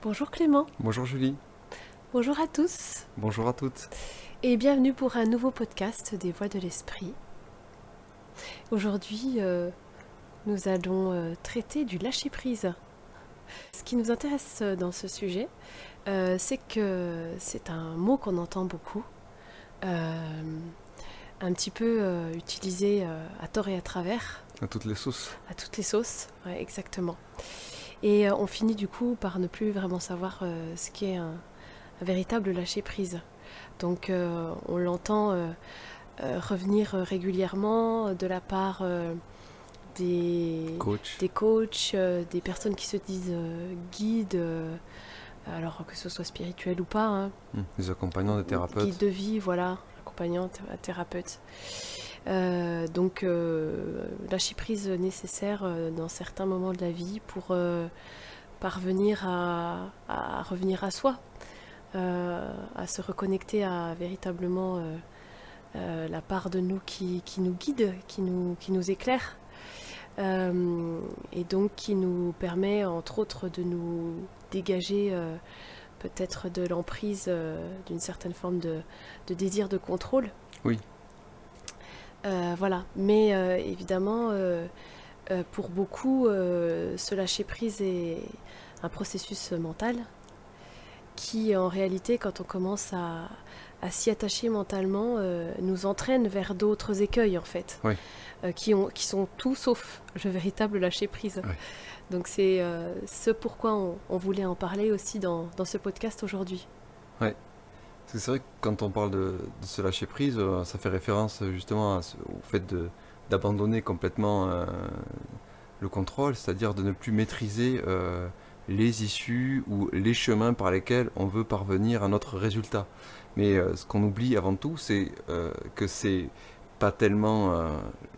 Bonjour Clément, Bonjour Julie, bonjour à tous bonjour à toutes. et bienvenue pour un nouveau podcast des Voix de l'Esprit. Aujourd'hui, nous allons traiter du lâcher-prise. Ce qui nous intéresse dans ce sujet, c'est que c'est un mot qu'on entend beaucoup, un petit peu utilisé à tort et à travers, À toutes les sauces. à toutes les sauces, ouais, exactement. Et on finit du coup par ne plus vraiment savoir ce qu'est un véritable lâcher-prise. Donc on l'entend revenir régulièrement de la part Coach. des coachs, des personnes qui se disent guides, alors que ce soit spirituel ou pas, hein, Les accompagnants des guide thérapeutes. de vie, voilà, accompagnant, thérapeute. Donc lâcher prise nécessaire dans certains moments de la vie pour parvenir à revenir à soi, à se reconnecter à véritablement la part de nous qui nous guide, qui nous éclaire, et donc qui nous permet entre autres de nous dégager peut-être de l'emprise d'une certaine forme de désir de contrôle. Oui, Voilà, mais évidemment, pour beaucoup, ce lâcher-prise est un processus mental qui, en réalité, quand on commence à s'y attacher mentalement, nous entraîne vers d'autres écueils, en fait, oui, qui sont tout sauf le véritable lâcher-prise. oui. Donc c'est ce pourquoi on voulait en parler aussi dans ce podcast aujourd'hui. Ouais. Parce que c'est vrai que quand on parle de ce lâcher prise, ça fait référence justement au fait d'abandonner complètement le contrôle, c'est-à-dire de ne plus maîtriser les issues ou les chemins par lesquels on veut parvenir à notre résultat. Mais ce qu'on oublie avant tout, c'est que c'est pas tellement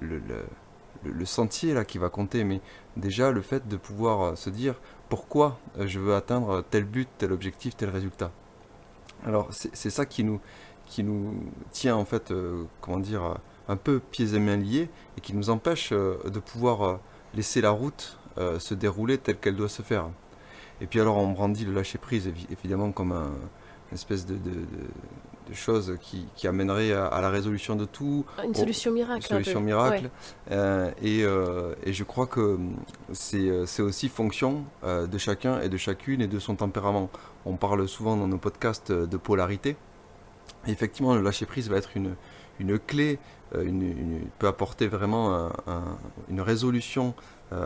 le sentier là qui va compter, mais déjà le fait de pouvoir se dire pourquoi je veux atteindre tel but, tel objectif, tel résultat. Alors c'est ça qui nous tient en fait, comment dire, un peu pieds et mains liés et qui nous empêche de pouvoir laisser la route se dérouler telle qu'elle doit se faire. Et puis alors on brandit le lâcher prise évidemment comme une espèce de chose qui amènerait à la résolution de tout, Une solution une miracle, solution un peu. miracle. Ouais. Et je crois que c'est aussi fonction de chacun et de chacune et de son tempérament. On parle souvent dans nos podcasts de polarité. Et effectivement, le lâcher prise va être une clé, peut apporter vraiment une résolution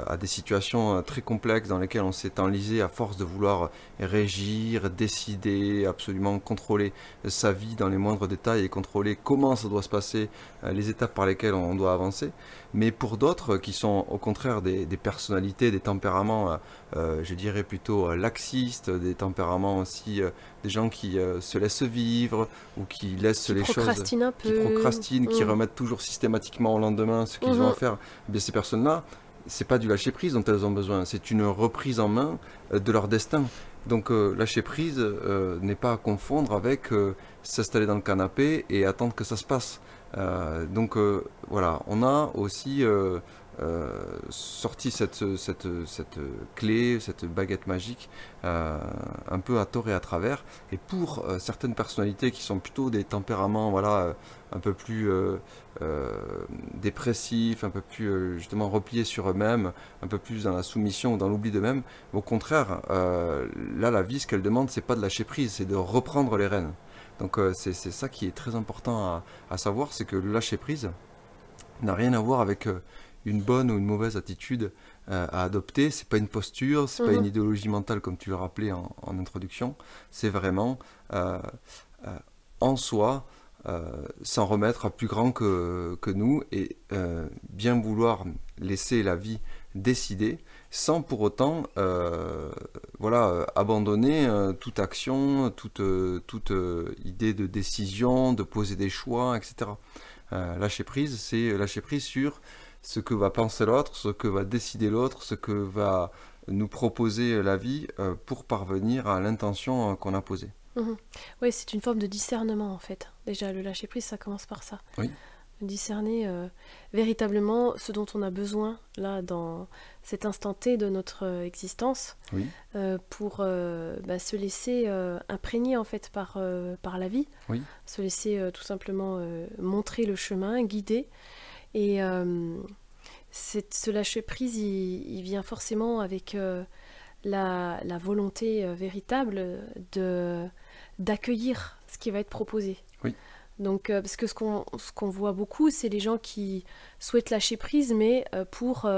à des situations très complexes dans lesquelles on s'est enlisé à force de vouloir régir, décider, absolument contrôler sa vie dans les moindres détails et contrôler comment ça doit se passer, les étapes par lesquelles on doit avancer. Mais pour d'autres qui sont au contraire des personnalités, des tempéraments, je dirais plutôt laxistes, des tempéraments aussi, des gens qui se laissent vivre ou qui laissent Qui les choses, procrastine un qui peu. procrastinent, qui remettent toujours systématiquement au lendemain ce qu'ils ont à faire. Eh bien, ces personnes-là, c'est pas du lâcher prise dont elles ont besoin, c'est une reprise en main de leur destin. Donc lâcher prise n'est pas à confondre avec s'installer dans le canapé et attendre que ça se passe. Donc voilà, on a aussi sorti cette clé, cette baguette magique, un peu à tort et à travers. Et pour certaines personnalités qui sont plutôt des tempéraments, voilà, un peu plus dépressifs, un peu plus justement repliés sur eux-mêmes, un peu plus dans la soumission ou dans l'oubli d'eux-mêmes, au contraire, là la vie, ce qu'elle demande, c'est pas de lâcher prise, c'est de reprendre les rênes. Donc c'est ça qui est très important à savoir, c'est que le lâcher prise n'a rien à voir avec une bonne ou une mauvaise attitude à adopter. C'est pas une posture, c'est pas une idéologie mentale comme tu le rappelais en introduction. C'est vraiment en soi, s'en remettre à plus grand que nous et bien vouloir laisser la vie décider sans pour autant voilà, abandonner toute action, toute idée de décision, de poser des choix, etc. Lâcher prise, c'est lâcher prise sur ce que va penser l'autre, ce que va décider l'autre, ce que va nous proposer la vie pour parvenir à l'intention qu'on a posée. Oui, c'est une forme de discernement en fait. Déjà, le lâcher prise, ça commence par ça. Oui. discerner véritablement ce dont on a besoin là dans cet instant T de notre existence, Oui, pour se laisser imprégner en fait par la vie, oui, se laisser tout simplement montrer le chemin, guider. Et ce lâcher prise, il vient forcément avec la volonté véritable d'accueillir ce qui va être proposé. oui, Donc, parce que ce qu'on voit beaucoup, c'est les gens qui souhaitent lâcher prise, mais pour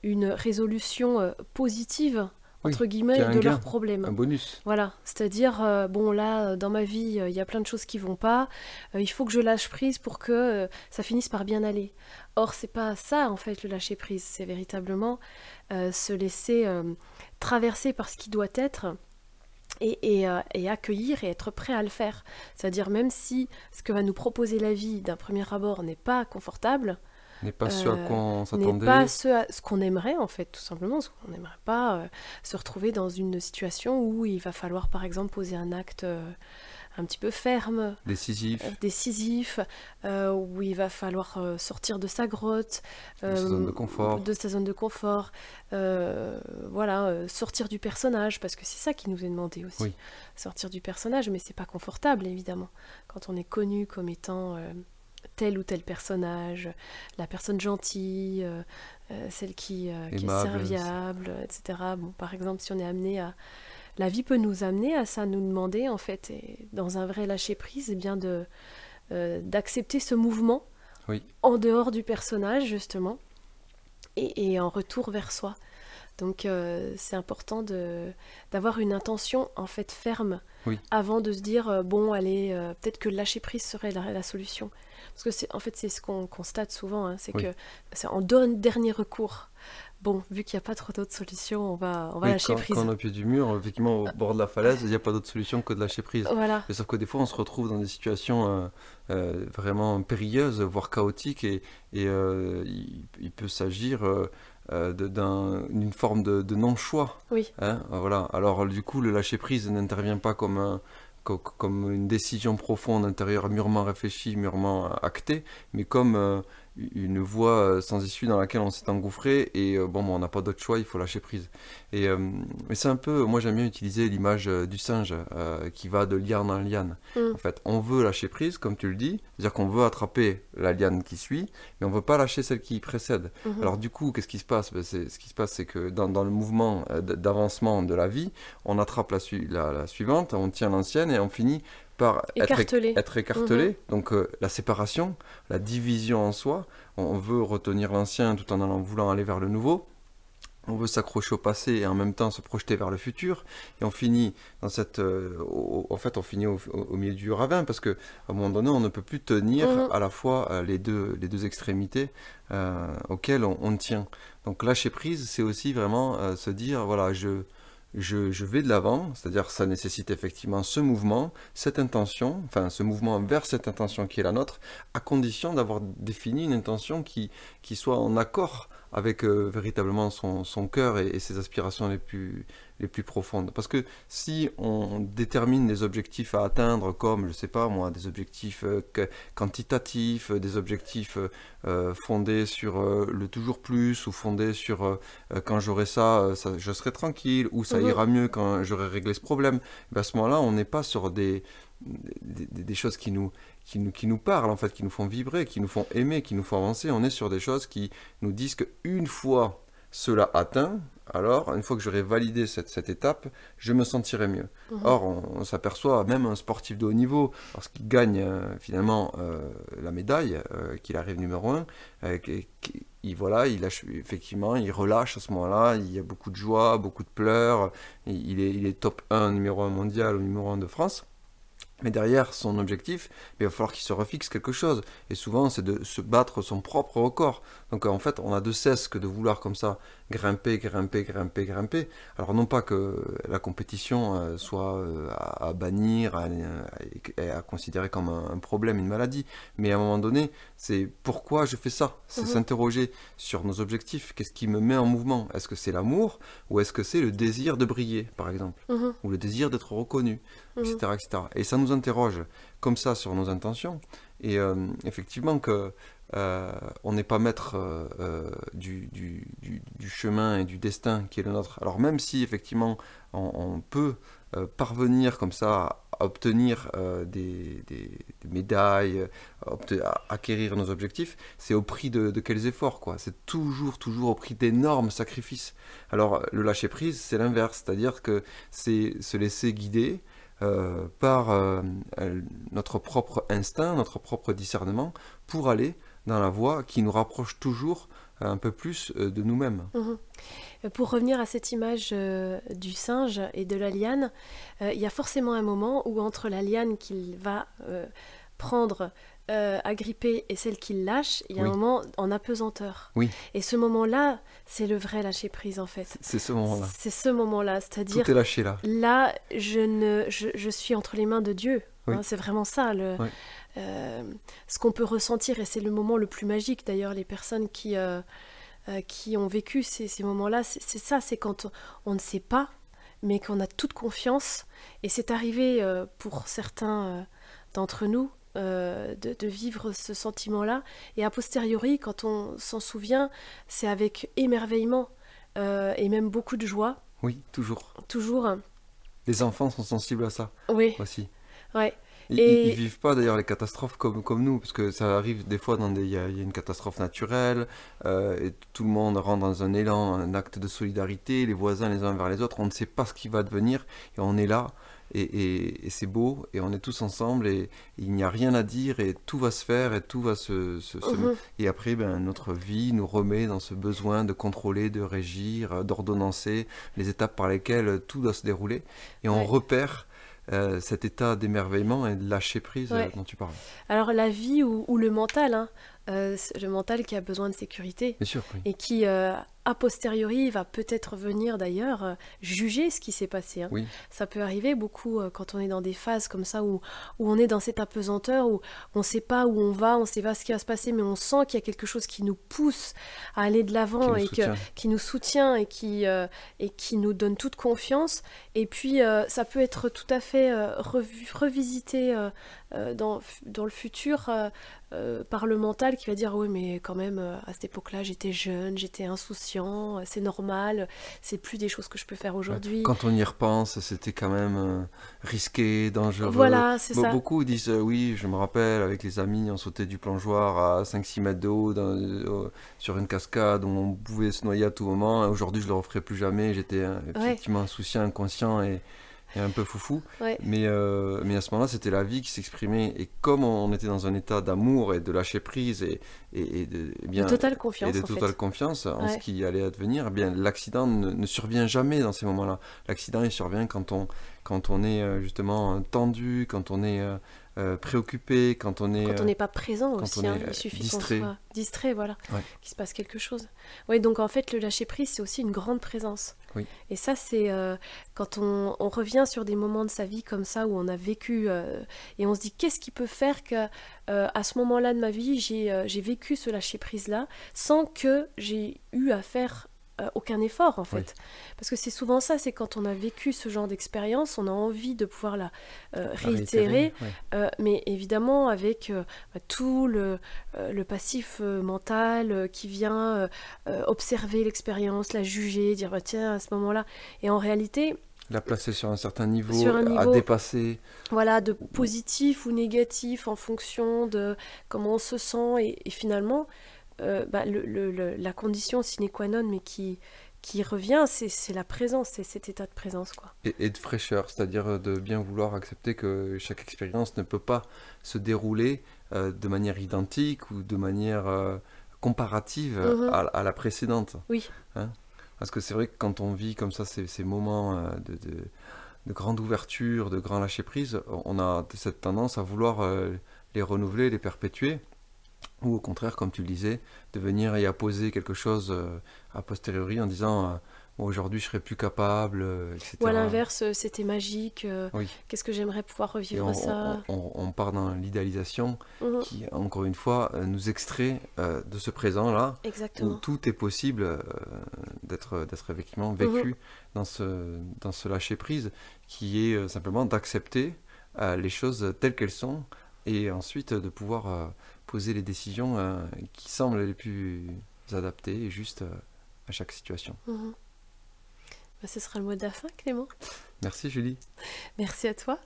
une résolution positive, oui, entre qui guillemets, a un de leurs gain, problèmes. un bonus. Voilà, c'est-à-dire, bon là, dans ma vie, il y a plein de choses qui vont pas, il faut que je lâche prise pour que ça finisse par bien aller. Or, c'est pas ça, en fait, le lâcher prise, c'est véritablement se laisser traverser par ce qui doit être, et accueillir et être prêt à le faire. C'est-à-dire même si ce que va nous proposer la vie d'un premier abord n'est pas confortable, N'est pas ce à quoi on n'est pas s'attendait. ce qu'on aimerait en fait, tout simplement. Ce qu'on n'aimerait pas se retrouver dans une situation où il va falloir par exemple poser un acte un petit peu ferme, Décisif, décisif, où il va falloir sortir de sa grotte, de sa zone de confort. de sa zone de confort, voilà, sortir du personnage, parce que c'est ça qui nous est demandé aussi. Oui. Sortir du personnage, mais c'est pas confortable évidemment. Quand on est connu comme étant tel ou tel personnage, la personne gentille, celle qui est Aimable. serviable, etc. Bon, par exemple, si on est amené à la vie peut nous amener à ça, nous demander en fait, et dans un vrai lâcher-prise, eh bien d'accepter ce mouvement Oui, en dehors du personnage justement, et en retour vers soi. Donc c'est important d'avoir une intention en fait ferme oui, avant de se dire bon allez, peut-être que le lâcher-prise serait la solution. Parce que en fait c'est ce qu'on constate souvent, hein, c'est oui. que c'est en dernier recours. Bon, vu qu'il n'y a pas trop d'autres solutions, on va Oui, lâcher prise. quand on est au pied du mur, effectivement, au bord de la falaise, il n'y a pas d'autre solution que de lâcher prise. Voilà. Mais sauf que des fois, on se retrouve dans des situations vraiment périlleuses, voire chaotiques, et il peut s'agir d'une forme de non-choix. Oui. Hein, voilà. Alors, du coup, le lâcher prise n'intervient pas comme une décision profonde intérieure, mûrement réfléchie, mûrement actée, mais comme une voie sans issue dans laquelle on s'est engouffré et bon, on n'a pas d'autre choix, il faut lâcher prise. Mais c'est un peu, moi j'aime bien utiliser l'image du singe qui va de liane en liane. Mm. En fait, on veut lâcher prise, comme tu le dis, c'est-à-dire qu'on veut attraper la liane qui suit, mais on ne veut pas lâcher celle qui précède. Mhm. Alors du coup, qu'est-ce qui se passe? Ce qui se passe, c'est que dans le mouvement d'avancement de la vie, on attrape la suivante, on tient l'ancienne et on finit par Écartelé. être écartelé. Donc la séparation, la division en soi, on veut retenir l'ancien tout en voulant aller vers le nouveau. On veut s'accrocher au passé et en même temps se projeter vers le futur. Et on finit dans cette, en fait, on finit au milieu du ravin parce que à un moment donné, on ne peut plus tenir Mhm. à la fois les deux extrémités auxquelles on tient. Donc lâcher prise, c'est aussi vraiment se dire, voilà, je vais de l'avant, c'est-à-dire ça nécessite effectivement ce mouvement, cette intention, enfin ce mouvement vers cette intention qui est la nôtre, à condition d'avoir défini une intention qui soit en accord avec véritablement son cœur et ses aspirations les plus profondes. Parce que si on détermine des objectifs à atteindre comme, je sais pas moi, des objectifs quantitatifs, des objectifs fondés sur le toujours plus, ou fondés sur quand j'aurai ça, je serai tranquille, ou ça Mhm. ira mieux quand j'aurai réglé ce problème, ben à ce moment-là, on n'est pas sur des choses qui nous parlent, en fait, qui nous font vibrer, qui nous font aimer, qui nous font avancer. On est sur des choses qui nous disent qu'une fois cela atteint, alors, une fois que j'aurai validé cette étape, je me sentirai mieux. Mhm. Or, on s'aperçoit, même un sportif de haut niveau, lorsqu'il gagne finalement la médaille, qu'il arrive numéro 1, voilà, effectivement, il relâche à ce moment-là, il y a beaucoup de joie, beaucoup de pleurs, il est top 1, numéro 1 mondial ou numéro 1 de France. Mais derrière son objectif, il va falloir qu'il se refixe quelque chose. Et souvent, c'est de se battre son propre record. Donc en fait, on a de cesse que de vouloir comme ça grimper, grimper, grimper, grimper. Alors non pas que la compétition soit à bannir, à considérer comme un problème, une maladie. Mais à un moment donné, c'est pourquoi je fais ça. C'est s'interroger sur nos objectifs. Qu'est-ce qui me met en mouvement? Est-ce que c'est l'amour ou est-ce que c'est le désir de briller, par exemple? Mhm. Ou le désir d'être reconnu, etc., etc. Et ça nous interroge comme ça sur nos intentions. Et effectivement que on n'est pas maître du chemin et du destin qui est le nôtre. Alors même si effectivement on peut parvenir comme ça à obtenir des médailles, à acquérir nos objectifs, c'est au prix de quels efforts, quoi. C'est toujours au prix d'énormes sacrifices. Alors le lâcher prise, c'est l'inverse, c'est-à-dire que c'est se laisser guider par notre propre instinct, notre propre discernement, pour aller dans la voie qui nous rapproche toujours un peu plus de nous-mêmes. Pour revenir à cette image du singe et de la liane, il y a forcément un moment où entre la liane qu'il va prendre, agripper, et celle qu'il lâche, il y a un moment en apesanteur. Oui. Et ce moment-là, c'est le vrai lâcher-prise en fait. C'est ce moment-là. C'est ce moment-là, c'est-à-dire... Tout est lâché là. Là, je suis entre les mains de Dieu. Oui. Hein, c'est vraiment ça, ce qu'on peut ressentir, et c'est le moment le plus magique. D'ailleurs, les personnes qui ont vécu ces moments-là, c'est ça, c'est quand on ne sait pas, mais qu'on a toute confiance. Et c'est arrivé pour certains d'entre nous de vivre ce sentiment-là. Et a posteriori, quand on s'en souvient, c'est avec émerveillement et même beaucoup de joie. Oui, toujours. Toujours. Les enfants sont sensibles à ça aussi. Ouais. Ils vivent pas d'ailleurs les catastrophes comme nous, parce que ça arrive des fois, il y a une catastrophe naturelle, et tout le monde rentre dans un élan, un acte de solidarité, les voisins les uns vers les autres, on ne sait pas ce qui va devenir, et on est là, et c'est beau, et on est tous ensemble, et il n'y a rien à dire, et tout va se faire, et tout va Et après, notre vie nous remet dans ce besoin de contrôler, de régir, d'ordonnancer les étapes par lesquelles tout doit se dérouler, et on repère cet état d'émerveillement et de lâcher prise dont tu parles. Alors la vie ou le mental, le mental qui a besoin de sécurité. Bien sûr, oui. Et qui, a posteriori, va peut-être venir d'ailleurs juger ce qui s'est passé. Oui. Ça peut arriver beaucoup quand on est dans des phases comme ça où on est dans cette apesanteur, où on ne sait pas où on va, on ne sait pas ce qui va se passer, mais on sent qu'il y a quelque chose qui nous pousse à aller de l'avant qui nous soutient et qui nous donne toute confiance. Et puis ça peut être tout à fait revisité dans le futur par le mental qui va dire oui mais quand même à cette époque-là j'étais jeune, j'étais insouciant, c'est normal, c'est plus des choses que je peux faire aujourd'hui. Quand on y repense, c'était quand même risqué, dangereux. Voilà, c'est ça. Beaucoup disent oui, je me rappelle avec les amis, on sautait du plongeoir à 5-6 mètres de haut sur une cascade où on pouvait se noyer à tout moment. Aujourd'hui, je ne le referai plus jamais. J'étais effectivement insouciant, inconscient et un peu foufou, mais à ce moment-là c'était la vie qui s'exprimait, et comme on était dans un état d'amour et de lâcher prise et de totale confiance, en ce qui allait advenir, eh bien l'accident ne survient jamais dans ces moments-là. L'accident il survient quand on est justement tendu, quand on est préoccupé, quand on n'est pas présent aussi, il suffit distrait. qu'on soit distrait, qu'il se passe quelque chose. Oui, donc en fait le lâcher prise c'est aussi une grande présence. Oui. Et ça c'est quand on revient sur des moments de sa vie comme ça où on a vécu et on se dit qu'est-ce qui peut faire que à ce moment-là de ma vie j'ai vécu ce lâcher prise là sans que j'ai eu à faire aucun effort en fait. Parce que c'est souvent ça, c'est quand on a vécu ce genre d'expérience, on a envie de pouvoir la réitérer, mais évidemment avec tout le passif mental qui vient observer l'expérience, la juger, dire tiens à ce moment-là, et en réalité la placer sur un certain niveau, à dépasser. Voilà, de positif ou négatif en fonction de comment on se sent, et finalement la condition sine qua non, mais qui revient, c'est la présence, c'est cet état de présence, quoi. Et de fraîcheur, c'est-à-dire de bien vouloir accepter que chaque expérience ne peut pas se dérouler de manière identique ou de manière comparative à la précédente. Oui. Parce que c'est vrai que quand on vit comme ça ces moments de grande ouverture, de grand lâcher-prise, on a cette tendance à vouloir les renouveler, les perpétuer. Ou au contraire, comme tu le disais, de venir y apposer quelque chose a posteriori en disant aujourd'hui je serai plus capable, etc. Ou à l'inverse, c'était magique, qu'est-ce que j'aimerais pouvoir revivre ça. On part dans l'idéalisation qui, encore une fois, nous extrait de ce présent-là. Exactement. Où tout est possible d'être effectivement vécu dans ce lâcher-prise qui est simplement d'accepter les choses telles qu'elles sont et ensuite de pouvoir poser les décisions qui semblent les plus adaptées et justes à chaque situation. Mhm. Ce sera le mot de la fin, Clément. Merci Julie. Merci à toi.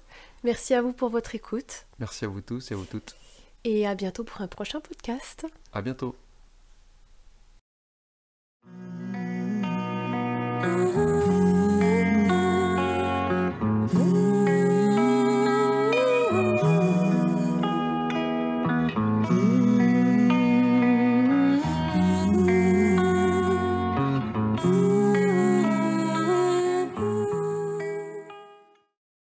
Merci à vous pour votre écoute. Merci à vous tous et à vous toutes. Et à bientôt pour un prochain podcast. À bientôt.